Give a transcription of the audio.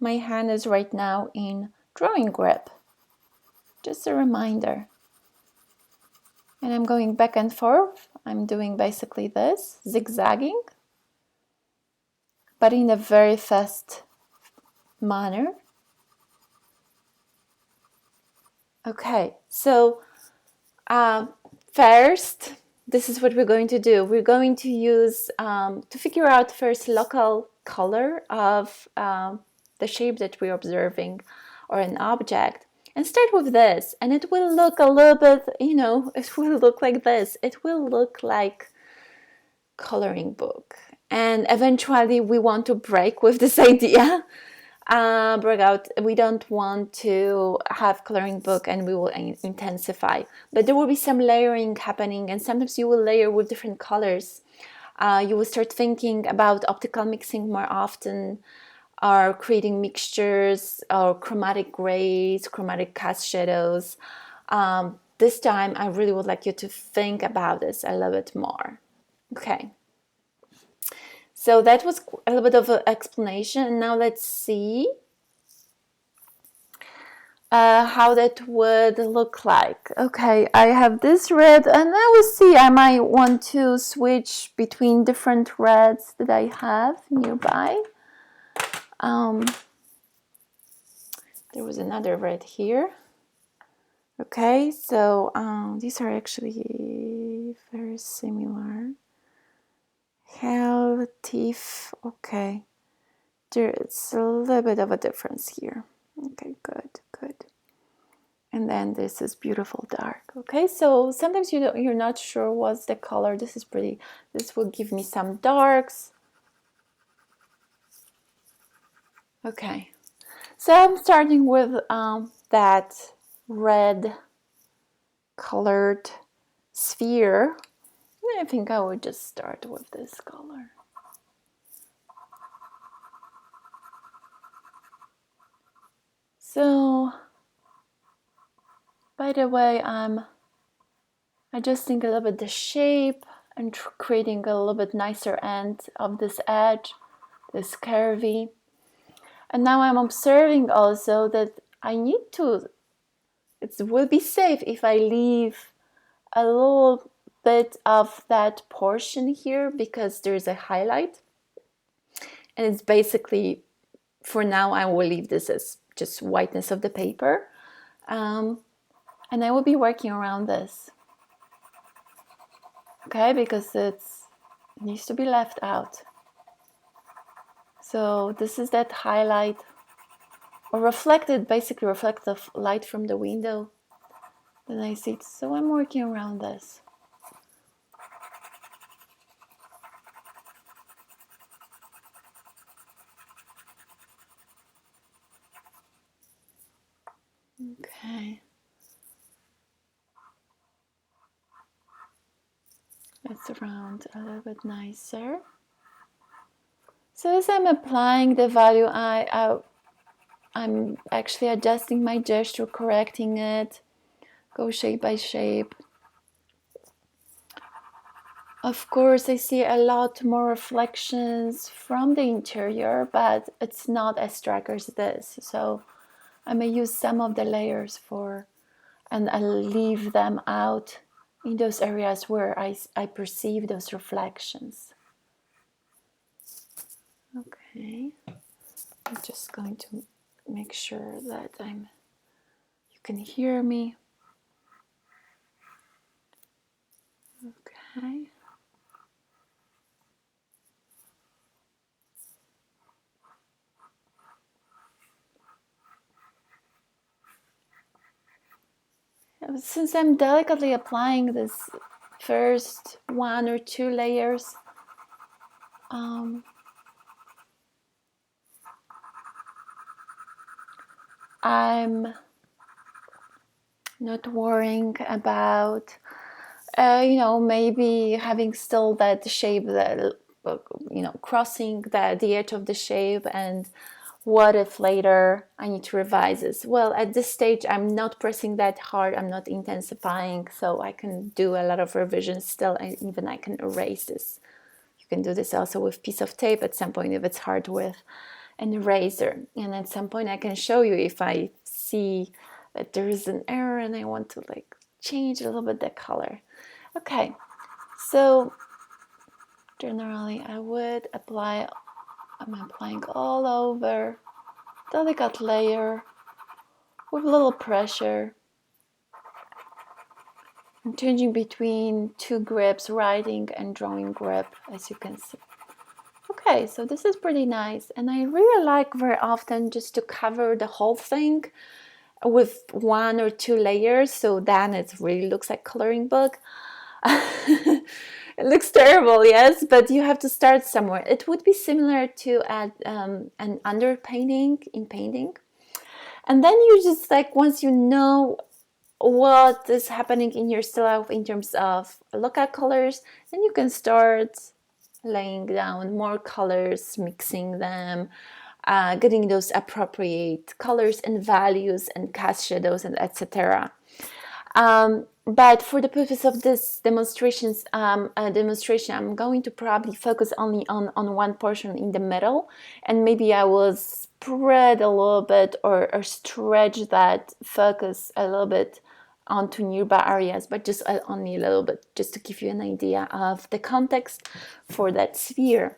my hand is right now in drawing grip. Just a reminder. And I'm going back and forth. I'm doing basically this, zigzagging, but in a very fast manner. Okay, so first, this is what we're going to do. We're going to use, to figure out first local color of the shape that we're observing or an object. And start with this, and it will look a little bit, it will look like this. It will look like coloring book. And eventually we want to break with this idea. Break out. We don't want to have coloring book and we will intensify. But there will be some layering happening, and sometimes you will layer with different colors. You will start thinking about optical mixing more often, or creating mixtures or chromatic grays, chromatic cast shadows. This time I really would like you to think about this a little bit more. Okay. So that was a little bit of an explanation. Now let's see how that would look like. Okay, I have this red, and I will see, I might want to switch between different reds that I have nearby. There was another red here. Okay, so these are actually very similar. Hell, teeth, okay. There's a little bit of a difference here. Okay, good, good. And then this is beautiful dark. Okay, so sometimes you're not sure what's the color. This is pretty. This will give me some darks. Okay, so I'm starting with that red colored sphere. I think I would just start with this color. So, by the way, I'm adjusting a little bit the shape and creating a little bit nicer end of this edge, this curvy. And now I'm observing also that I need to, it will be safe if I leave a little bit of that portion here because there's a highlight. And it's basically, for now, I will leave this as just whiteness of the paper. And I will be working around this. Okay, because it needs to be left out. So this is that highlight, or reflected, basically reflective light from the window. Then I see it. So I'm working around this. Okay. Let's round a little bit nicer. So as I'm applying the value, I'm actually adjusting my gesture, correcting it, go shape by shape. Of course, I see a lot more reflections from the interior, but it's not as stark as this. So I may use some of the layers and I'll leave them out in those areas where I perceive those reflections. Okay, I'm just going to make sure that you can hear me. Okay. Since I'm delicately applying this first 1 or 2 layers, I'm not worrying about, maybe having still that shape, that, crossing the edge of the shape, and what if later I need to revise this? Well, at this stage, I'm not pressing that hard. I'm not intensifying, so I can do a lot of revisions still, and even I can erase this. You can do this also with piece of tape at some point if it's hard with an eraser, and at some point I can show you if I see that there is an error and I want to like change a little bit the color. Okay, so generally I would apply, I'm applying all over, delicate layer with a little pressure. I'm changing between two grips, writing and drawing grip, as you can see. Okay, so this is pretty nice, and I really like very often just to cover the whole thing with 1 or 2 layers, so then it really looks like coloring book. It looks terrible, yes, but you have to start somewhere. It would be similar to an underpainting in painting, and then you just like, once you know what is happening in your still life in terms of local colors, then you can start laying down more colors, mixing them, getting those appropriate colors and values and cast shadows and etc. But for the purpose of this demonstration, I'm going to probably focus only on one portion in the middle, and maybe I will spread a little bit or stretch that focus a little bit onto nearby areas, but just only a little bit, just to give you an idea of the context for that sphere.